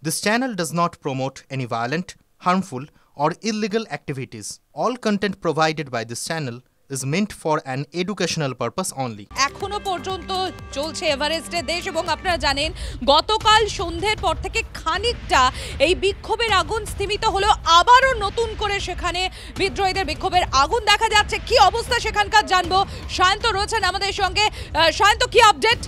This channel does not promote any violent, harmful, or illegal activities. All content provided by this channel is meant for an educational purpose only. এখনো পর্যন্ত চলছে এভারেস্টে দেশ এবং আপনারা জানেন গতকাল সন্ধ্যের পর থেকে খানিকটা এই বিক্ষোভের আগুন স্থিমিত হলো, আবারও নতুন করে সেখানে বিদ্রোহীদের বিক্ষোভের আগুন দেখা যাচ্ছে। কি অবস্থা সেখানকার জানবো, সায়ন্ত রয়েছেন আমাদের সঙ্গে। সায়ন্ত, কি আপডেট?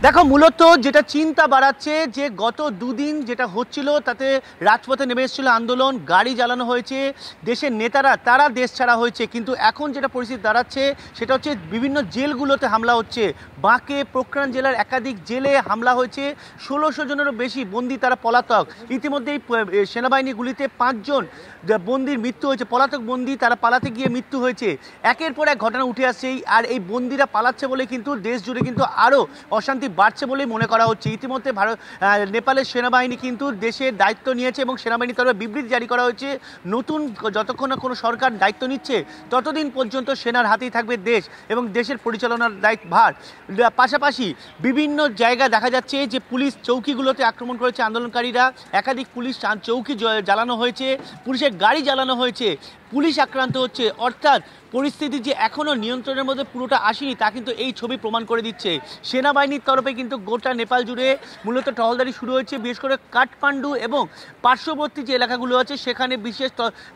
দেখো, মূলত যেটা চিন্তা বাড়াচ্ছে যে গত দুদিন যেটা হচ্ছিল তাতে রাজপথে নেমে এসেছিল আন্দোলন, গাড়ি জ্বালানো হয়েছে, দেশের নেতারা তারা দেশ ছাড়া হয়েছে। কিন্তু এখন যেটা পরিস্থিতি দাঁড়াচ্ছে সেটা হচ্ছে বিভিন্ন জেলগুলোতে হামলা হচ্ছে। বাঁকে, পোখরান জেলার একাধিক জেলে হামলা হয়েছে, ১৬০০ জনেরও বেশি বন্দি তারা পলাতক। ইতিমধ্যেই সেনাবাহিনী গুলিতে ৫ জন বন্দির মৃত্যু হয়েছে, পলাতক বন্দি, তারা পালাতে গিয়ে মৃত্যু হয়েছে। একের পর এক ঘটনা উঠে আসছেই, আর এই বন্দিরা পালাচ্ছে বলে কিন্তু দেশ জুড়ে কিন্তু আরও অশান্তি বাড়ছে বলেই মনে করা হচ্ছে। ইতিমধ্যে নেপালের সেনাবাহিনী কিন্তু দেশের দায়িত্ব নিয়েছে এবং সেনাবাহিনীর তরফে বিবৃতি জারি করা হয়েছে, নতুন যতক্ষণ না কোনো সরকার দায়িত্ব নিচ্ছে ততদিন পর্যন্ত সেনার হাতেই থাকবে দেশ এবং দেশের পরিচালনার ভার। পাশাপাশি বিভিন্ন জায়গায় দেখা যাচ্ছে যে পুলিশ চৌকিগুলোতে আক্রমণ করেছে আন্দোলনকারীরা, একাধিক পুলিশ চৌকি জ্বালানো হয়েছে, পুলিশের গাড়ি জ্বালানো হয়েছে, পুলিশ আক্রান্ত হচ্ছে। অর্থাৎ পরিস্থিতি যে এখনও নিয়ন্ত্রণের মধ্যে পুরোটা আসেনি তা কিন্তু এই ছবি প্রমাণ করে দিচ্ছে। সেনাবাহিনীর তরফে কিন্তু গোটা নেপাল জুড়ে মূলত টহলদারি শুরু হয়েছে, বিশেষ করে কাঠমান্ডু এবং পার্শ্ববর্তী যে এলাকাগুলো আছে সেখানে বিশেষ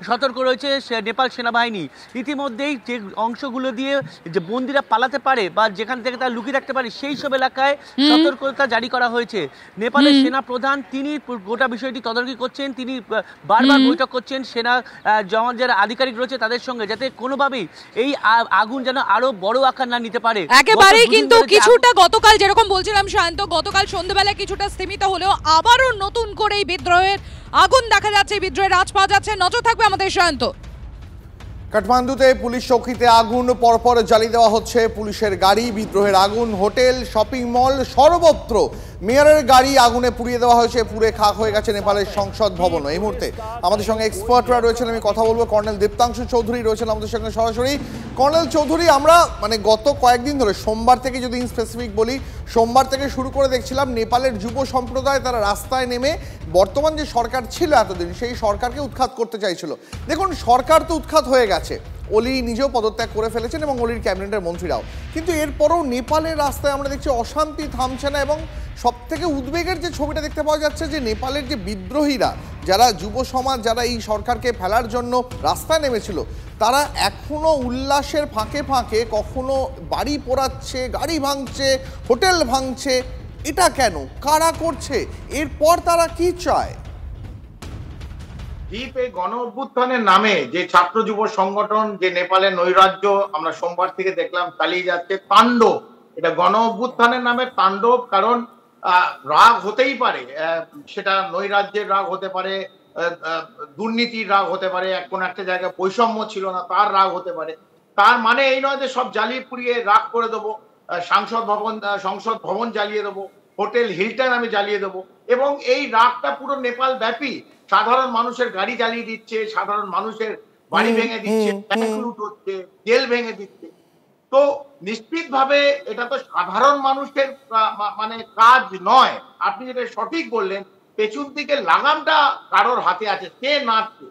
সতর্ক রয়েছে নেপাল সেনাবাহিনী। ইতিমধ্যেই যে অংশগুলো দিয়ে যে বন্দিরা পালাতে পারে বা যেখান থেকে তারা লুকিয়ে রাখতে পারে সেই সব এলাকায় সতর্কতা জারি করা হয়েছে। নেপালের সেনা প্রধান তিনি গোটা বিষয়টি তদারকি করছেন, তিনি বারবার বৈঠক করছেন সেনা জওয়ান যারা আধিকারিক রয়েছে তাদের সঙ্গে, যাতে কোনোভাবেই এই আগুন যেন আরো বড় আকার না নিতে পারে। একেবারেই কিন্তু কিছুটা গতকাল যেরকম বলছিলাম শান্ত, গতকাল সন্ধ্যাবেলা কিছুটা স্থিমিত হলেও আবারও নতুন করে এই বিদ্রোহের আগুন দেখা যাচ্ছে, বিদ্রোহের আঁচ পাওয়া যাচ্ছে। নজর থাকবে আমাদের শান্ত। কাঠমান্ডুতে পুলিশ চৌকিতে আগুন পরপর জ্বালিয়ে দেওয়া হচ্ছে, পুলিশের গাড়ি, বিদ্রোহের আগুন, হোটেল, শপিং মল, সর্বত্র মেয়রের গাড়ি আগুনে পুড়িয়ে দেওয়া হয়েছে, পুড়ে খাক হয়ে গেছে নেপালের সংসদ ভবন। এই মুহূর্তে আমাদের সঙ্গে এক্সপার্টরা রয়েছেন, আমি কথা বলবো। কর্নেল দীপ্তাংশু চৌধুরী রয়েছেন আমাদের সঙ্গে সরাসরি। কর্নেল চৌধুরী, আমরা গত কয়েকদিন ধরে, সোমবার থেকে যদি স্পেসিফিক বলি, সোমবার থেকে শুরু করে দেখছিলাম নেপালের যুব সম্প্রদায় তারা রাস্তায় নেমে বর্তমান যে সরকার ছিল এতদিন সেই সরকারকে উৎখাত করতে চাইছিল। দেখুন, সরকার তো উৎখাত হয়ে গেছে, অলি নিজেও পদত্যাগ করে ফেলেছেন এবং অলির ক্যাবিনেটের মন্ত্রীরাও, কিন্তু এরপরও নেপালের রাস্তায় আমরা দেখছি অশান্তি থামছে না। এবং সব থেকে উদ্বেগের যে ছবিটা দেখতে পাওয়া যাচ্ছে যে নেপালের যে বিদ্রোহীরা, যারা যুব সমাজ, যারা এই সরকারকে ফেলার জন্য রাস্তায় নেমেছিল, তারা এখনো উল্লাসের ফাঁকে ফাঁকে কখনো বাড়ি পোড়াচ্ছে, গাড়ি ভাঙছে, হোটেল ভাঙছে। এটা কেন, কারা করছে, এরপর তারা কি চায়? এই গণ অভ্যুত্থানের নামে যে ছাত্র যুব সংগঠন, যে নেপালের নৈরাজ্য আমরা সোমবার থেকে দেখলাম চালিয়ে যাচ্ছে তাণ্ডব, এটা গণ অভ্যুত্থানের নামে তাণ্ডব। কারণ রাগ হতেই পারে, সেটা নৈরাজ্যের রাগ হতে পারে, দুর্নীতির রাগ হতে পারে, কোনো একটা জায়গায় বৈষম্য ছিল না তার রাগ হতে পারে। তার মানে এই নয় যে সব জ্বালিয়ে পুড়িয়ে রাগ করে দেবো, সংসদ ভবন জ্বালিয়ে দেবো, হোটেল হিলটন আমি জ্বালিয়ে দেবো। এবং এই রাগটা পুরো নেপাল ব্যাপী, সাধারণ মানুষের গাড়ি জ্বালিয়ে দিচ্ছে, সাধারণ মানুষের বাড়ি ভেঙে দিচ্ছে, ব্যাংক লুট হচ্ছে, জেল ভেঙে দিচ্ছে। তো নিশ্চিতভাবে এটা তো সাধারণ মানুষের কাজ নয়। আপনি যেটা সঠিক বললেন, পেছন থেকে লাগামটা কারোর হাতে আছে, কে নাচছে।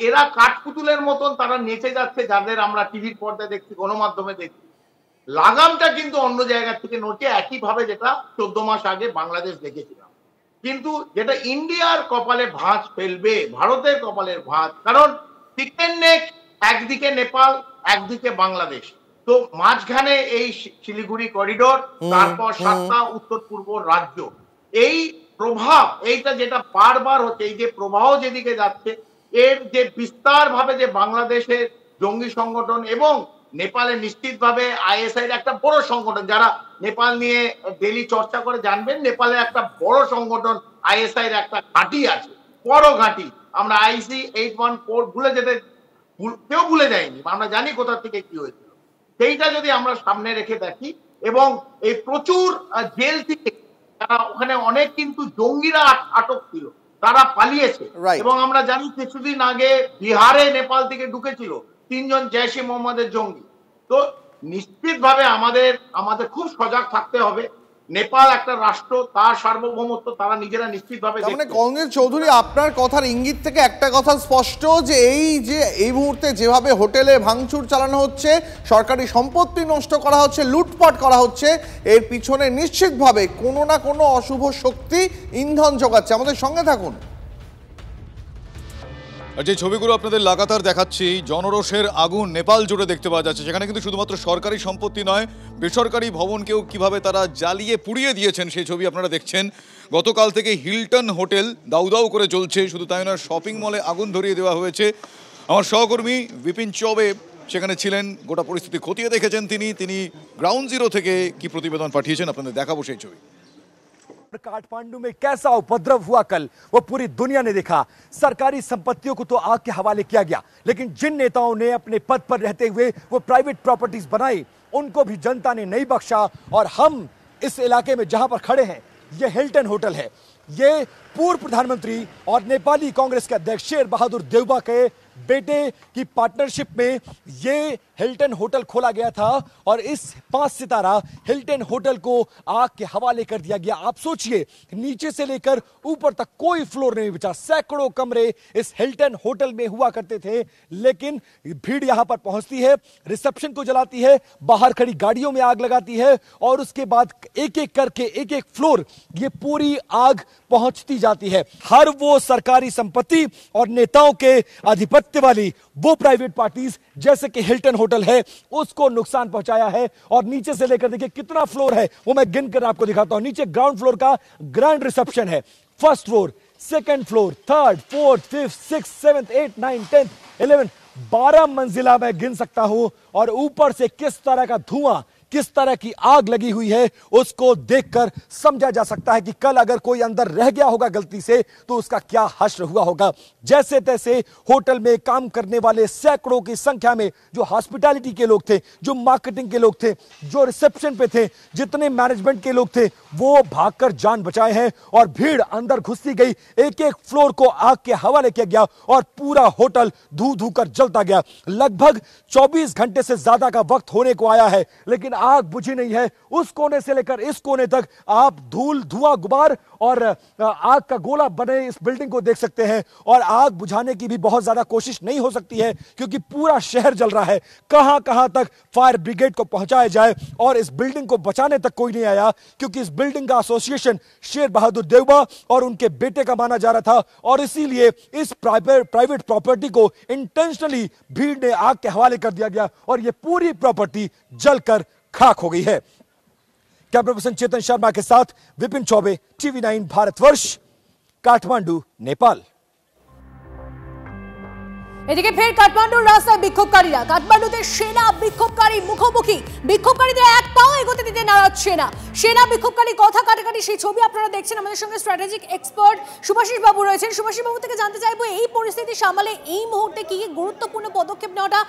এরা কাঠপুতুলের মতন তারা নেচে যাচ্ছে, যাদের আমরা টিভির পর্দায় দেখছি, গণমাধ্যমে দেখছি। লাগামটা কিন্তু অন্য জায়গা থেকে নড়ছে, একইভাবে যেটা 14 মাস আগে বাংলাদেশ দেখেছিলাম। কিন্তু যেটা ইন্ডিয়ার কপালে ভাঁজ ফেলবে, ভারতের কপালের ভাঁজ, কারণ চিকেন নেক, একদিকে নেপাল, একদিকে বাংলাদেশ, তো মাঝখানে এই শিলিগুড়ি করিডোর, তারপর 7টা উত্তর পূর্ব রাজ্য। এই প্রভাব, এইটা যেটা বারবার হচ্ছে, এই যে প্রবাহ যেদিকে যাচ্ছে, এর যে বিস্তার ভাবে যে বাংলাদেশের জঙ্গি সংগঠন এবং নেপালে নিশ্চিতভাবে আইএসআই এর একটা বড় সংগঠন, যারা নেপাল নিয়ে ডেলি চর্চা করে জানবেন, নেপালে একটা বড় সংগঠন আইএসআই এর একটা ঘাঁটি আছে, বড় ঘাঁটি। আমরা IC 814 ভুলে যেতে, কেউ ভুলে যায়নি, আমরা জানি কোথা থেকে কি হয়েছিল। সেইটা যদি আমরা সামনে রেখে দেখি, এবং এই প্রচুর জেল থেকে ওখানে অনেক কিন্তু জঙ্গিরা আটক ছিল, তারা পালিয়েছে। এবং আমরা জানি কিছুদিন আগে বিহারে নেপাল থেকে ঢুকেছিল 3 জন জৈশ-ই মোহাম্মদের জঙ্গি। তো নিশ্চিতভাবে আমাদের খুব সজাগ থাকতে হবে। নেপাল একটা রাষ্ট্র, তার সার্বভৌমত্ব তারা নিজেরা নিশ্চিতভাবে মানে কংগ্রেস চৌধুরী, আপনার কথার ইঙ্গিত থেকে একটা কথা স্পষ্ট যে এই মুহূর্তে যেভাবে হোটেলে ভাঙচুর চালানো হচ্ছে, সরকারি সম্পত্তি নষ্ট করা হচ্ছে, লুটপাট করা হচ্ছে, এর পিছনে নিশ্চিতভাবে কোনো না কোনো অশুভ শক্তি ইন্ধন যোগাচ্ছে। আমাদের সঙ্গে থাকুন। আর যে ছবিগুলো আপনাদের লাগাতার দেখাচ্ছি, জনরোষের আগুন নেপাল জুড়ে দেখতে পাওয়া যাচ্ছে। সেখানে কিন্তু শুধুমাত্র সরকারি সম্পত্তি নয়, বেসরকারি ভবনকেও কিভাবে তারা জ্বালিয়ে পুড়িয়ে দিয়েছেন সেই ছবি আপনারা দেখছেন। গতকাল থেকে হিলটন হোটেল দাউ দাউ করে চলছে। শুধু তাই নয়, শপিং মলে আগুন ধরিয়ে দেওয়া হয়েছে। আমার সহকর্মী বিপিন চৌবে সেখানে ছিলেন, গোটা পরিস্থিতি খতিয়ে দেখেছেন। তিনি গ্রাউন্ড জিরো থেকে কি প্রতিবেদন পাঠিয়েছেন আপনাদের দেখাবো সেই ছবি। काठमांडू में कैसा उपद्रव हुआ कल, वो पूरी दुनिया ने देखा। सरकारी संपत्तियों को तो आग के हवाले किया गया, लेकिन जिन नेताओं ने अपने पद पर रहते हुए वो प्राइवेट प्रॉपर्टीज बनाई, उनको भी जनता ने नहीं बख्शा। और हम इस इलाके में जहां पर खड़े हैं, ये हिल्टन होटल है। ये पूर्व प्रधानमंत्री और नेपाली कांग्रेस के अध्यक्ष शेर बहादुर देउबा के बेटे की पार्टनरशिप में ये हिल्टन होटल खोला गया था और इस 5 सितारा हिल्टन होटल को आग के हवाले कर दिया गया। आप सोचिए, नीचे से लेकर ऊपर तक कोई फ्लोर नहीं बचा। सैकड़ों कमरे इस हिल्टन होटल में हुआ करते थे, लेकिन भीड़ यहां पर पहुंचती है, रिसेप्शन को जलाती है, बाहर खड़ी गाड़ियों में आग लगाती है और उसके बाद एक एक करके एक एक फ्लोर ये पूरी आग पहुंचती जाती है। हर वो सरकारी संपत्ति और नेताओं के आधिपत्य वाली वो प्राइवेट पार्टीज जैसे कि हिल्टन होटल है, उसको नुकसान पहुंचाया है। और नीचे से लेकर देखिए कितना फ्लोर है, वो मैं गिनकर आपको दिखाता हूं। नीचे ग्राउंड फ्लोर का ग्रैंड रिसेप्शन है, first floor, second floor, third, fourth, fifth, six, 7th, 8th, 9th, 10th, 11th, 12 मंजिला मैं गिन सकता हूं। और ऊपर से किस तरह का धुआं, किस तरह की आग लगी हुई है, उसको देखकर समझा जा सकता है कि कल अगर कोई अंदर रह गया होगा गलती से तो उसका क्या हश्र हुआ होगा। जैसे तैसे होटल में काम करने वाले सैकड़ों की संख्या में जो हॉस्पिटैलिटी के लोग थे, जो मार्केटिंग के लोग थे, जो रिसेप्शन पे थे, जितने मैनेजमेंट के लोग थे, वो भागकर जान बचाए हैं और भीड़ अंदर घुसती गई। एक एक फ्लोर को आग के हवाले किया गया और पूरा होटल धू धू कर जलता गया। लगभग 24 घंटे से ज्यादा का वक्त होने को आया है, लेकिन आग बुझी नहीं है। उस कोने से लेकर इस कोने तक आप धूल, धुआं, गुबार और आग का गोला बने इस बिल्डिंग को देख सकते हैं। और आग बुझाने की भी बहुत ज्यादा कोशिश नहीं हो सकती है, क्योंकि पूरा शहर जल रहा है। कहां कहां तक फायर ब्रिगेड को पहुंचाया जाए और इस बिल्डिंग को बचाने तक कोई नहीं आया, क्योंकि इस बिल्डिंग का एसोसिएशन शेर बहादुर देउबा और उनके बेटे का माना जा रहा था। और इसीलिए इस प्राइवेट प्रॉपर्टी को इंटेंशनली भीड़ ने आग के हवाले कर दिया गया और यह पूरी प्रॉपर्टी जलकर खाक हो गई है। कैमरा पर्सन चेतन शर्मा के साथ विपिन चौबे, TV9 भारतवर्ष, काठमांडू, नेपाल। এদিকে ফের কাঠমান্ডুর রাস্তায় বিক্ষোভকারীরা। কাঠমান্ডুতে সেনা বিক্ষোভকারী মুখোমুখি। বিক্ষোভকারীদের এক পাও এগোতে দিতে নারাজ সেনা। সেনা বিক্ষোভকারী কথা কাটাকাটি, সেই ছবি আপনারা দেখছেন। আমাদের সঙ্গে স্ট্র্যাটেজিক এক্সপার্ট সুভাষিস বাবু রয়েছেন। সুভাষিস বাবু থেকে জানতে চাইবো, এই পরিস্থিতি সামালে এই মুহূর্তে কি গুরুত্বপূর্ণ পদক্ষেপ নেওয়াটা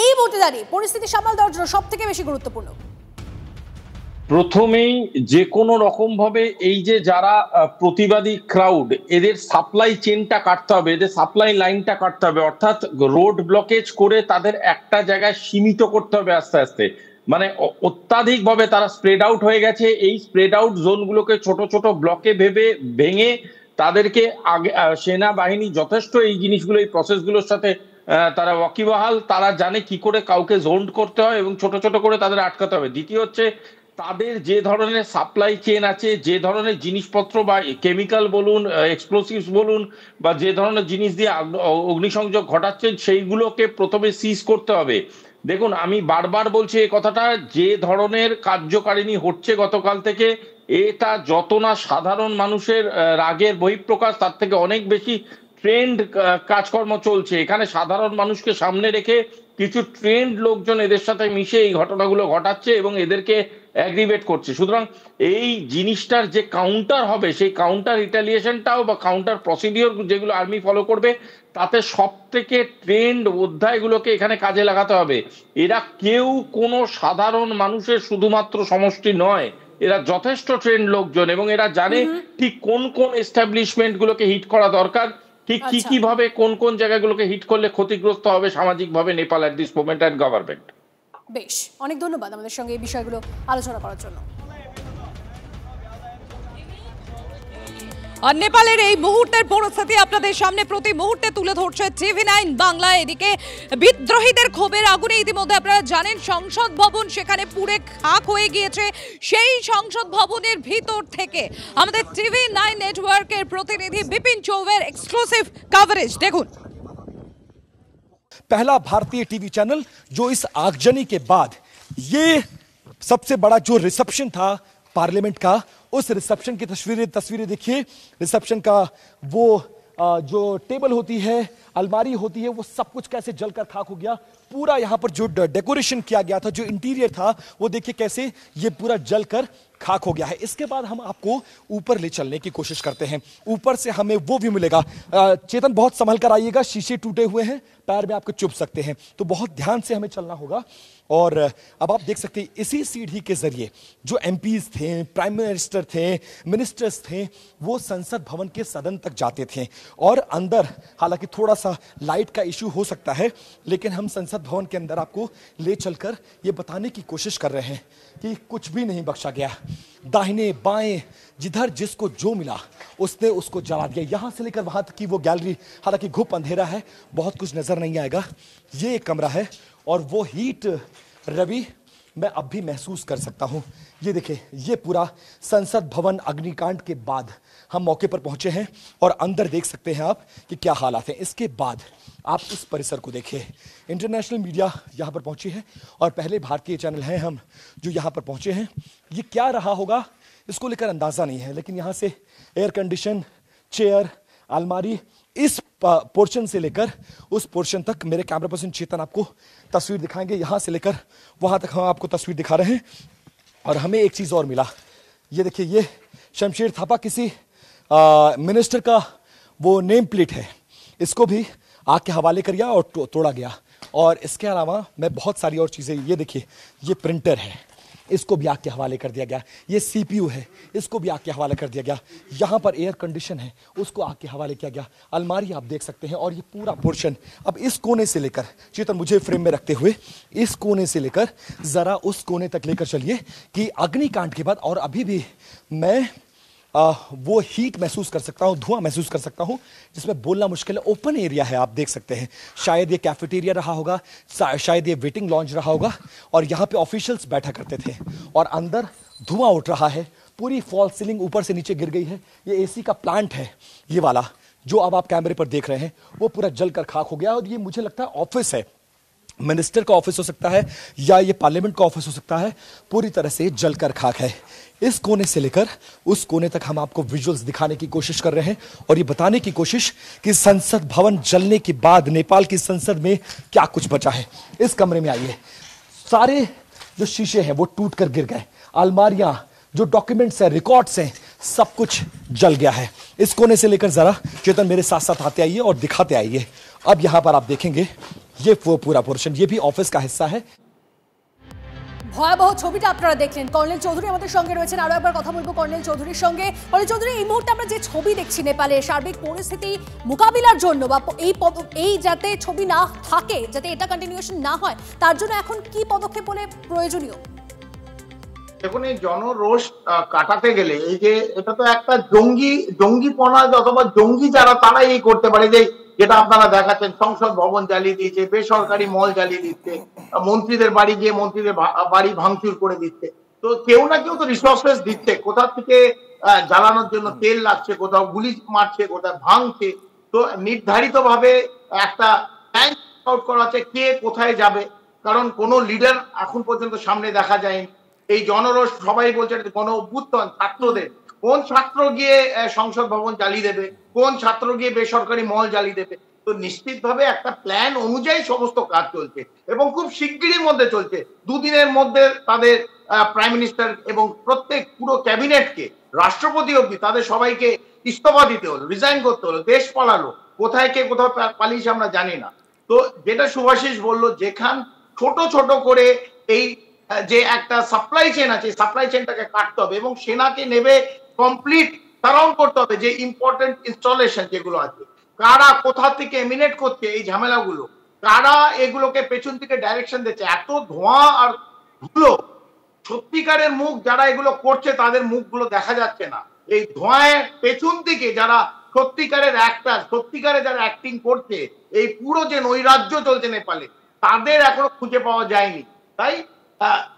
এই মুহূর্তে দাঁড়িয়ে পরিস্থিতি সামাল দেওয়ার জন্য সব থেকে বেশি গুরুত্বপূর্ণ? প্রথমেই যে কোনো রকম ভাবে এই যে যারা প্রতিবাদী ক্রাউড, এদের সাপ্লাই চেনটা কাটতে হবে, এদের সাপ্লাই লাইনটা কাটতে হবে। অর্থাৎ রোড ব্লকেজ করে তাদের একটা জায়গায় সীমিত করতে হবে আস্তে আস্তে। মানে অত্যাধিকভাবে তারা স্প্রেড আউট হয়ে গেছে। এই স্প্রেড আউট জোনগুলোকে ছোট ছোট ব্লকে ভেঙে তাদেরকে আগে সেনাবাহিনী যথেষ্ট এই জিনিসগুলো, এই প্রসেসগুলোর সাথে তারা ওয়াকিবহাল। তারা জানে কি করে কাউকে জোন করতে হয় এবং ছোট ছোট করে তাদের আটকাতে হবে। দ্বিতীয় হচ্ছে, তাদের যে ধরনের সাপ্লাই চেন আছে, যে ধরনের জিনিসপত্র বা কেমিক্যাল বলুন, এক্সপ্লোসিভস বলুন, বা যে ধরনের জিনিস দিয়ে অগ্নিসংযোগ ঘটাচ্ছেন, সেইগুলোকে প্রথমে সিজ করতে হবে। দেখুন, আমি বারবার বলছি এই কথাটা, যে ধরনের কার্যকারিণী হচ্ছে গতকাল থেকে, এটা যত না সাধারণ মানুষের রাগের বহিঃপ্রকাশ, তার থেকে অনেক বেশি ট্রেন্ড কাজকর্ম চলছে। এখানে সাধারণ মানুষকে সামনে রেখে কিছু ট্রেন্ড লোকজন এদের সাথে মিশে এই ঘটনাগুলো ঘটাচ্ছে এবং এদেরকে অ্যাগ্রিভেট করছে। সুতরাং এই জিনিসটার যে কাউন্টার হবে, সেই কাউন্টার রিটালিয়েশনটাও বা কাউন্টার প্রসিডিওর যেগুলো আর্মি ফলো করবে, তাতে সব থেকে ট্রেন্ড অধ্যায়গুলোকে এখানে কাজে লাগাতে হবে। এরা কেউ কোনো সাধারণ মানুষের শুধুমাত্র সমষ্টি নয়, এরা যথেষ্ট ট্রেন্ড লোকজন এবং এরা জানে ঠিক কোন কোন এস্টাবলিশমেন্ট গুলোকে হিট করা দরকার, ঠিক কি কিভাবে কোন কোন জায়গাগুলোকে হিট করলে ক্ষতিগ্রস্ত হবে সামাজিকভাবে Nepal at this moment and government. বেশ, অনেক ধন্যবাদ আমাদের সঙ্গে এই বিষয়গুলো আলোচনা করার জন্য। আর নেপালের এই মুহূর্তের পরিস্থিতি আপনাদের সামনে প্রতি মুহূর্তে তুলে ধরছে TV9 বাংলা। এদিকে বিদ্রোহীদের ক্ষোভের আগুনে ইতিমধ্যে আপনারা জানেন সংসদ ভবন সেখানে পুড়ে খাক হয়ে গিয়েছে। সেই সংসদ ভবনের ভিতর থেকে আমাদের TV9 নেটওয়ার্কের প্রতিনিধি বিপিন চৌবের এক্সক্লুসিভ कवरेज देखो। पहला भारतीय टीवी चैनल जो इस आगजनी के बाद ये सबसे बड़ा जो रिसेप्शन था पार्लियामेंट का, उस रिसेप्शन की तस्वीरें देखिए। रिसेप्शन का वो जो टेबल होती है, अलमारी होती है, वो सब कुछ कैसे जलकर खाक हो गया। पूरा यहाँ पर जो डेकोरेशन किया गया था, जो इंटीरियर था, वो देखिए कैसे ये पूरा जलकर खाक हो गया है। इसके बाद हम आपको ऊपर ले चलने की कोशिश करते हैं। ऊपर से हमें वो भी मिलेगा। चेतन बहुत संभल कर आइएगा, शीशे टूटे हुए हैं, पैर में आपको चुभ सकते हैं, तो बहुत ध्यान से हमें चलना होगा। और अब आप देख सकते हैं इसी सीढ़ी के जरिए जो MPs थे, प्राइम मिनिस्टर थे, मिनिस्टर्स थे, वो संसद भवन के सदन तक जाते थे। और अंदर हालांकि थोड़ा सा लाइट का इश्यू हो सकता है, लेकिन हम संसद भवन के अंदर आपको ले चलकर ये बताने की कोशिश कर रहे हैं कि कुछ भी नहीं बख्शा गया। दाहिने बाएं जिधर जिसको जो मिला उसने उसको जला दिया। यहां से लेकर वहां तक की वो गैलरी, हालांकि घुप अंधेरा है, बहुत कुछ नजर नहीं आएगा। ये एक कमरा है और वो हीट रवि मैं अब भी महसूस कर सकता हूं। ये देखिए, ये पूरा संसद भवन अग्निकांड के बाद हम मौके पर पहुंचे हैं और अंदर देख सकते हैं आप कि क्या हालात हैं। इसके बाद आप इस परिसर को देखिए, इंटरनेशनल मीडिया यहाँ पर पहुंची है और पहले भारतीय चैनल हैं हम जो यहाँ पर पहुंचे हैं। ये क्या रहा होगा इसको लेकर अंदाजा नहीं है, लेकिन यहाँ से एयर कंडीशन, चेयर, अलमारी, इस पोर्शन से लेकर उस पोर्शन तक मेरे कैमरा पर्सन चेतन आपको तस्वीर दिखाएंगे। यहाँ से लेकर वहाँ तक हम आपको तस्वीर दिखा रहे हैं। और हमें एक चीज़ और मिला, ये देखिए, ये शमशेर थापा किसी मिनिस्टर का वो नेम प्लेट है, इसको भी आग के हवाले कर गया और तोड़ा गया। और इसके अलावा मैं बहुत सारी और चीज़ें, ये देखिए, ये प्रिंटर है, इसको भी आग के हवाले कर दिया गया। ये CPU है, इसको भी आग के हवाले कर दिया गया। यहाँ पर एयर कंडीशन है, उसको आग के हवाले किया गया। अलमारी आप देख सकते हैं और ये पूरा पोर्शन। अब इस कोने से लेकर, चेतन मुझे फ्रेम में रखते हुए, इस कोने से लेकर जरा उस कोने तक लेकर चलिए कि अग्निकांड के बाद, और अभी भी मैं वो हीट महसूस कर सकता हूँ, धुआं महसूस कर सकता हूँ, जिसमें बोलना मुश्किल है। ओपन एरिया है, आप देख सकते हैं। शायद ये कैफेटेरिया रहा होगा, शायद ये वेटिंग लॉन्ज रहा होगा, और यहाँ पे ऑफिशियल्स बैठा करते थे। और अंदर धुआं उठ रहा है, पूरी फॉल सीलिंग ऊपर से नीचे गिर गई है। ये AC का प्लांट है, ये वाला जो अब आप कैमरे पर देख रहे हैं, वो पूरा जलकर खाक हो गया। और ये मुझे लगता है ऑफिस है, मिनिस्टर का ऑफिस हो सकता है या ये पार्लियामेंट का ऑफिस हो सकता है। पूरी तरह से जलकर खाक है। इस कोने से लेकर उस कोने तक हम आपको विजुअल्स दिखाने की कोशिश कर रहे हैं और ये बताने की कोशिश कि संसद भवन जलने के बाद नेपाल की संसद में क्या कुछ बचा है। इस कमरे में आइए, सारे जो शीशे हैं वो टूट कर गिर गए। अलमारियां, जो डॉक्यूमेंट्स हैं, रिकॉर्ड्स हैं, सब कुछ जल गया है। इस कोने से लेकर जरा चेतन मेरे साथ साथ आते आइए और दिखाते आइए। अब यहां पर आप देखेंगे ये वो पूरा पोर्शन, ये भी ऑफिस का हिस्सा है। ভয়াবহ ছবিটা আপনারা দেখলেন। কর্নেল চৌধুরী আমাদের সঙ্গে রয়েছেন, আরো একবার কথা বলবো কর্নেল চৌধুরীর সঙ্গে। কর্নেল চৌধুরী, এই মুহূর্তে আমরা যে ছবি দেখছি নেপালের সার্বিক পরিস্থিতি মোকাবিলার জন্য বা এই যাতে ছবি না থাকে, যাতে এটা কন্টিনিউশন না হয়, তার জন্য এখন কি পদক্ষেপ বলে প্রয়োজনীয়? দেখুন, এই জনরোষ কাটাতে গেলে এই যে এটা তো একটা জঙ্গিপনা অথবা জঙ্গি যারা তারা এই করতে পারে, যে যেটা আপনারা দেখাচ্ছেন, সংসদ ভবন জ্বালিয়ে দিয়েছে, বেসরকারি মল জ্বালিয়ে দিচ্ছে, মন্ত্রীদের বাড়ি গিয়ে মন্ত্রীদের বাড়ি ভাঙচুর করে দিচ্ছে। তো কেউ না কেউ তো রিসোর্সেস দিচ্ছে, কোথা থেকে জ্বালানোর জন্য তেল লাগছে, কোথাও গুলি মারছে, কোথাও ভাঙছে। তো নির্ধারিত ভাবে একটা প্ল্যান আউট করা আছে কে কোথায় যাবে, কারণ কোনো লিডার এখন পর্যন্ত সামনে দেখা যায়নি। এই জনরোষ সবাই বলছে গণ অভ্যুত্থান ছাত্রদের, কোন ছাত্র গিয়ে সংসদ ভবন জ্বালিয়ে দেবে, কোন ছাত্র গিয়ে বেসরকারি মল জ্বালিয়ে দেবে। তো নিশ্চিতভাবে একটা প্ল্যান অনুযায়ী সমস্ত কাজ চলছে এবং খুব শিগগিরই মধ্যে চলছে। দুদিনের মধ্যে তাদের প্রাইম মিনিস্টার এবং প্রত্যেক পুরো ক্যাবিনেটকে, রাষ্ট্রপতি অব্দি তাদের সবাইকে ইস্তফা দিতে হলো, রিজাইন করতে হলো, দেশ পালালো। কোথায় কে কোথাও পালিয়েছে আমরা জানি না। তো যেটা শুভাশিস বললো, যেখান ছোট ছোট করে এই যে একটা সাপ্লাই চেন আছে, সাপ্লাই চেনটাকে কাটতে হবে এবং সেনাকে নেবে কমপ্লিট সারাউন্ড করতে হবে। যে ইম্পর্টেন্ট ইনস্টলেশন যেগুলো আছে, কারা কোথা থেকে এমিনেট করছে এই ঝামেলাগুলো, কারা এগুলোকে পেছন থেকে ডাইরেকশন দিচ্ছে। এত ধোঁয়া আর ধুলো সত্যিকারের মুখ যারা এগুলো করছে তাদের মুখগুলো দেখা যাচ্ছে না। এই ধোঁয়ায় পেছন থেকে যারা সত্যিকারের অ্যাক্টর, সত্যিকারে যারা অ্যাক্টিং করছে, এই পুরো যে নৈরাজ্য চলছে নেপালে, তাদের এখনো খুঁজে পাওয়া যায়নি। তাই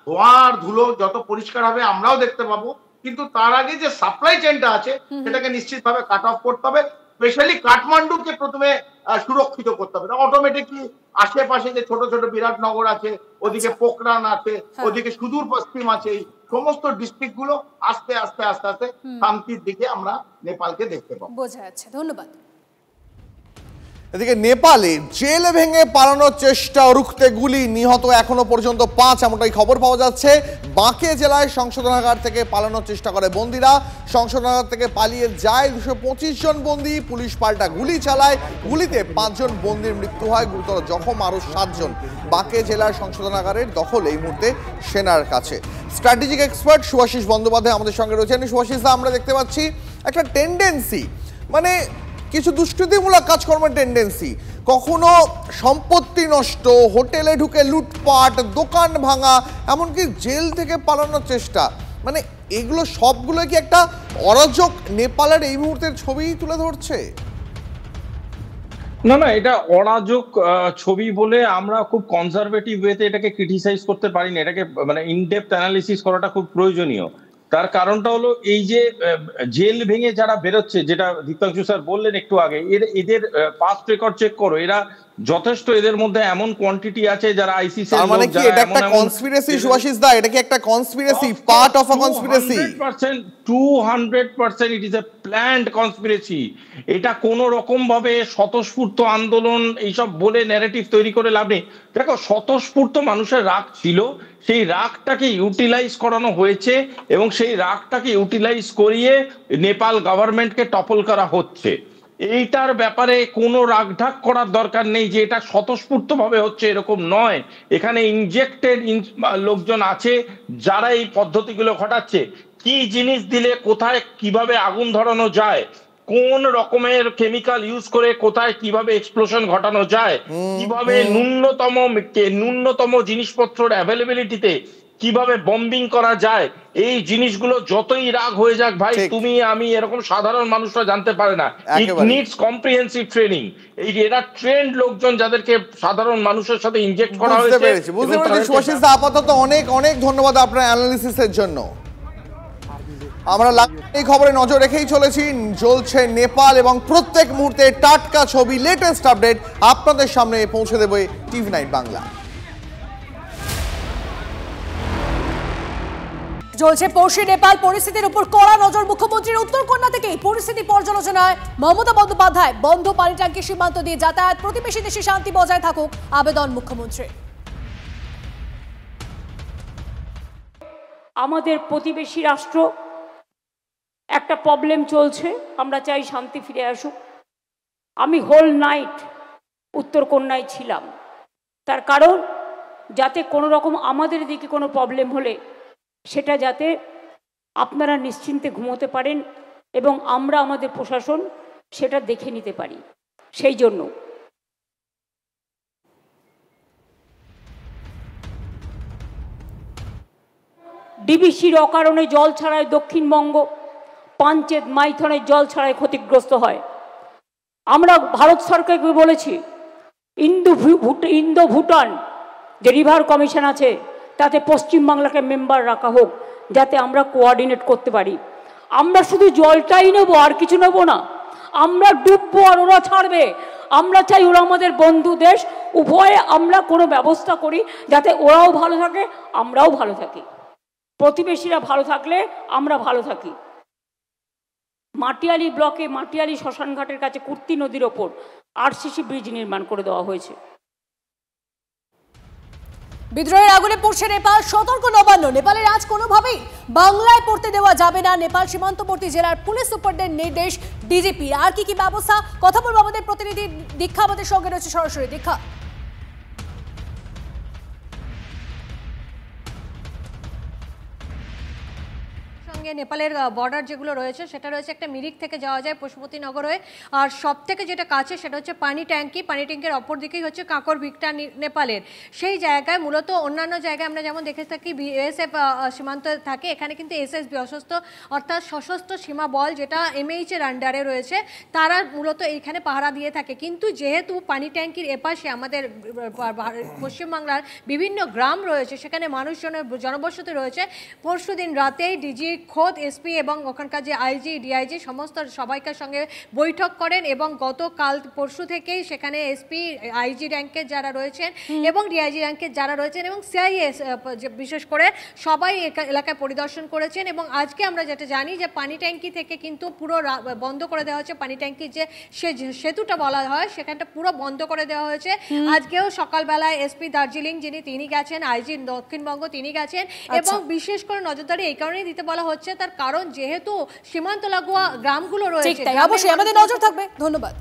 ধোঁয়ার ধুলো যত পরিষ্কার হবে আমরাও দেখতে পাবো, কিন্তু তার আগে যে সাপ্লাই চেনটা আছে সেটাকে নিশ্চিতভাবে কাট অফ করতে হবে। স্পেশালি কাঠমান্ডুকে প্রথমে সুরক্ষিত করতে হবে। অটোমেটিকলি আশেপাশে যে ছোট ছোট বিরাটনগর আছে, ওদিকে পোখরান আছে, ওদিকে সুদূর পশ্চিম আছে, এই সমস্ত ডিস্ট্রিক্ট গুলো আস্তে আস্তে আস্তে আস্তে শান্তির দিকে আমরা নেপালকে দেখতে পাবো। বোঝা যাচ্ছে। ধন্যবাদ। এদিকে নেপালে জেল ভেঙে পালানোর চেষ্টা, রুখতে গুলি, নিহত এখনো পর্যন্ত 5, এমনটাই খবর পাওয়া যাচ্ছে। বাঁকে জেলায় সংশোধনাগার থেকে পালানোর চেষ্টা করে বন্দীরা। সংশোধনাগার থেকে পালিয়ে যায় 225 জন বন্দী। পুলিশ পাল্টা গুলি চালায়, গুলিতে 5 জন বন্দীর মৃত্যু হয়, গুরুতর জখম আরো 7 জন। বাঁকে জেলার সংশোধনাগারের দখল এই মুহূর্তে সেনার কাছে। স্ট্র্যাটেজিক এক্সপার্ট সুভাষিস বন্দ্যোপাধ্যায় আমাদের সঙ্গে রয়েছেন। সুভাষিস, আমরা দেখতে পাচ্ছি একটা টেন্ডেন্সি, মানে কিছু দুষ্কৃতিমূলক কাজকর্মের টেন্ডেন্সি, কখনো সম্পত্তি নষ্ট, হোটেলে ঢুকে লুটপাট, দোকান ভাঙা, এমনকি জেল থেকে পালানোর চেষ্টা, মানে এগুলো সবগুলো কি একটা অরাজক নেপালের এই মুহূর্তের ছবি তুলে ধরছে? না না, এটা অরাজক ছবি বলে আমরা খুব কনজারভেটিভ ওয়েতে এটাকে ক্রিটিসাইজ করতে পারি না। এটাকে মানে ইনডেপথ অ্যানালিসিস করাটা খুব প্রয়োজনীয়। তার কারণটা হলো এই যে জেল ভেঙে যারা বেরোচ্ছে, যেটা দীপাংশু স্যার বললেন একটু আগে, এদের পাস্ট রেকর্ড চেক করো, এরা যথেষ্ট, এদের মধ্যে এমন কোয়ান্টিটি আছে যারা আইসিসি, মানে কি এটা একটা কনস্পিরেসি সুভাষিস দা? এটা কি একটা conspiracy, part of a conspiracy? 200% it is a planned conspiracy. এটা কোন রকম ভাবে স্বতঃস্ফূর্ত আন্দোলন এইসব বলে ন্যারেটিভ তৈরি করে লাভ নেই। দেখো, স্বতঃস্ফূর্ত মানুষের রাগ ছিল, সেই রাগটাকে ইউটিলাইজ করানো হয়েছে এবং সেই রাগটাকে ইউটিলাইজ করিয়ে নেপাল গভর্নমেন্টকে টপল করা হচ্ছে। এইটার ব্যাপারে কোনো রাগঢাক করার দরকার নেই যে এটা স্বতঃস্ফূর্ত ভাবে হচ্ছে, এরকম নয়। এখানে ইনজেক্টেড লোকজন আছে যারা এই পদ্ধতিগুলো ঘটাচ্ছে। কি জিনিস দিলে কোথায় কিভাবে আগুন ধরানো যায়, কোন রকমের কেমিক্যাল ইউজ করে কোথায় কিভাবে এক্সপ্লোশন ঘটানো যায়, কিভাবে ন্যূনতম জিনিসপত্রের অ্যাভেলেবিলিটিতে কিভাবে বম্বিং করা যায়, এই জিনিসগুলো যতই রাগ হয়ে যাক ভাই, তুমি আমি এরকম সাধারণ মানুষরা জানতে পারে না। It needs comprehensive training. এই এরা ট্রেন্ড লোকজন যাদেরকে সাধারণ মানুষের সাথে ইনজেক্ট করা হয়েছে। বুঝতে পেরেছি সুভাষিস দা, আপাতত অনেক অনেক ধন্যবাদ আপনার অ্যানালিসিসের জন্য। আমরা এই খবরে নজর রেখেই চলেছি, চলছে নেপাল এবং প্রত্যেক মুহূর্তে টাটকা ছবি, লেটেস্ট আপডেট আপনাদের সামনে পৌঁছে দেবে TV9 বাংলা। চলছে পড়শি নেপাল, পরিস্থিতির উপর কড়া নজর মুখ্যমন্ত্রীর। উত্তরকন্যা থেকে পরিস্থিতি পর্যালোচনায় মমতা বন্দ্যোপাধ্যায়। বন্ধ পানি ট্যাঙ্কি সীমান্ত দিয়ে যাতায়াত, প্রতিবেশী দেশে শান্তি বজায় থাকুক আবেদন মুখ্যমন্ত্রী। আমাদের প্রতিবেশী রাষ্ট্র, একটা প্রবলেম চলছে, আমরা চাই শান্তি ফিরে আসুক। আমি হোল নাইট উত্তরকন্যায় ছিলাম, তার কারণ যাতে কোনো রকম আমাদের দিকে কোনো প্রবলেম হলে সেটা যাতে আপনারা নিশ্চিন্তে ঘুমোতে পারেন এবং আমরা আমাদের প্রশাসন সেটা দেখে নিতে পারি। সেই জন্য ডিবিসির অকারণে জল ছাড়ায় দক্ষিণবঙ্গ, পাঞ্চেত মাইথনের জল ছাড়ায় ক্ষতিগ্রস্ত হয়। আমরা ভারত সরকারকে বলেছি ইন্দো ভুটান যে রিভার কমিশন আছে তাতে পশ্চিমবাংলাকে মেম্বার রাখা হোক, যাতে আমরা কোঅর্ডিনেট করতে পারি। আমরা শুধু জলটাই নেব, আর কিছু নেব না। আমরা ডুববো আর ওরা ছাড়বে। আমরা চাই ওরা আমাদের বন্ধু দেশ, উভয়ে আমরা কোনো ব্যবস্থা করি যাতে ওরাও ভালো থাকে, আমরাও ভালো থাকি। প্রতিবেশীরা ভালো থাকলে আমরা ভালো থাকি। মাটিয়ালি ব্লকে মাটিয়ালি শ্মশানঘাটের কাছে কুর্তি নদীর ওপর RCC ব্রিজ নির্মাণ করে দেওয়া হয়েছে। বিদ্রোহের আগুনে পড়ছে নেপাল, সতর্ক নবান্ন। নেপালের আজ কোনোভাবেই বাংলায় পড়তে দেওয়া যাবে না। নেপাল সীমান্তবর্তী জেলার পুলিশ সুপারদের নির্দেশ ডিজিপি। আর কি ব্যবস্থা, কথা বলবো আমাদের প্রতিনিধি দীক্ষা আমাদের সঙ্গে রয়েছে সরাসরি। দীক্ষা, সঙ্গে নেপালের বর্ডার যেগুলো রয়েছে সেটা রয়েছে একটা মিরিক থেকে যাওয়া যায় পশুপতিনগর হয়ে, আর সব থেকে যেটা কাছে সেটা হচ্ছে পানি ট্যাঙ্কের অপর দিকেই হচ্ছে কাঁকর ভিক্টা নেপালের। সেই জায়গায় মূলত অন্যান্য জায়গায় আমরা যেমন দেখে থাকি বিএসএফ সীমান্ত থাকে, এখানে কিন্তু এসএসবি অর্থাৎ সশস্ত্র সীমা বল যেটা এমএইচ এর আন্ডারে রয়েছে, তারা মূলত এইখানে পাহারা দিয়ে থাকে। কিন্তু যেহেতু পানি ট্যাঙ্কির এপাশে আমাদের পশ্চিমবাংলার বিভিন্ন গ্রাম রয়েছে, সেখানে মানুষজনের জনবসতি রয়েছে, পরশুদিন রাতেই ডিজি খোদ এসপি এবং ওখানকার যে আইজি ডিআইজি সমস্ত সবাইকার সঙ্গে বৈঠক করেন এবং গতকাল পরশু থেকেই সেখানে এসপি আইজি র্যাঙ্কের যারা রয়েছেন এবং ডিআইজি র্যাঙ্কের যারা রয়েছেন এবং সিআইএস বিশেষ করে সবাই এলাকায় পরিদর্শন করেছেন। এবং আজকে আমরা যেটা জানি যে পানি ট্যাঙ্কি থেকে কিন্তু পুরো বন্ধ করে দেওয়া হচ্ছে, পানি ট্যাঙ্কির যে সেতুটা বলা হয় সেখানটা পুরো বন্ধ করে দেওয়া হয়েছে। আজকেও সকালবেলায় এসপি দার্জিলিং তিনি গেছেন, আইজি দক্ষিণবঙ্গ তিনি গেছেন এবং বিশেষ করে নজরদারি এই কারণেই দিতে বলা হচ্ছে, তার কারণ যেহেতু সীমান্ত লাগোয়া গ্রামগুলো রয়েছে। অবশ্যই আমাদের নজর থাকবে। ধন্যবাদ।